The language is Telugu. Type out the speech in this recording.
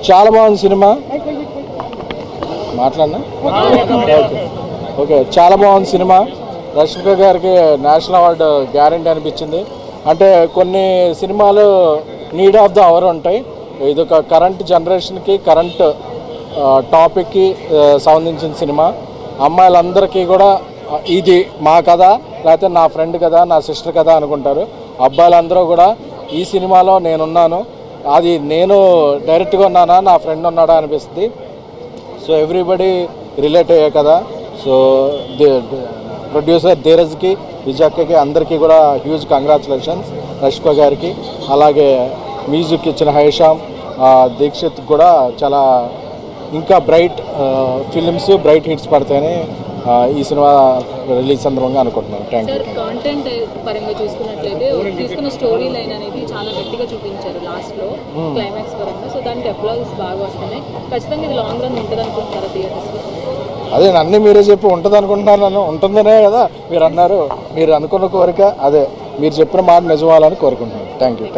చాలా బాగుంది సినిమా. మాట్లాడినా ఓకే. చాలా బాగుంది సినిమా. రష్మిక గారికి నేషనల్ అవార్డు గ్యారంటీ అనిపించింది. అంటే కొన్ని సినిమాలు నీడ్ ఆఫ్ ద అవర్ ఉంటాయి. ఇది ఒక కరెంట్ జనరేషన్కి కరెంట్ టాపిక్కి సంబంధించిన సినిమా. అమ్మాయిలందరికీ కూడా ఇది మా కథ, లేకపోతే నా ఫ్రెండ్ కదా, నా సిస్టర్ కదా అనుకుంటారు. అబ్బాయిలందరూ కూడా ఈ సినిమాలో నేనున్నాను, అది నేను డైరెక్ట్గా ఉన్నానా, నా ఫ్రెండ్ ఉన్నాడా అనిపిస్తుంది. సో ఎవ్రీబడి రిలేట్ అయ్యే కదా. సో ప్రొడ్యూసర్ ధీరజ్కి, విజయక్కకి అందరికీ కూడా హ్యూజ్ కంగ్రాచులేషన్స్. రష్మిక గారికి, అలాగే మ్యూజిక్ ఇచ్చిన హైషామ్, దీక్షిత్ కూడా చాలా ఇంకా బ్రైట్ ఫిలిమ్స్, బ్రైట్ హిట్స్ పడతాయని ఈ సినిమా రిలీజ్ సందర్భంగా అనుకుంటున్నాను. Thank you. కాంటెంట్ పరంగా చూసుకున్నట్లయితే తీసుకున్న స్టోరీ లైన్ అనేది చాలా గట్టిగా చూపించారు లాస్ట్లో క్లైమాక్స్ పరంగా. సో దానికి అప్లాజెస్ బాగా వస్తున్నాయి. ఖచ్చితంగా ఇది లాంగ్ రన్ ఉంటుంది అనుకుంటున్నారా థియేటర్స్లో? అదే అన్నీ మీరే చెప్పి ఉంటుంది అనుకుంటున్నాను. ఉంటుందనే కదా మీరు అన్నారు. మీరు అనుకున్న కోరిక అదే, మీరు చెప్పిన మాట నిజమాలని కోరుకుంటున్నాను. Thank you.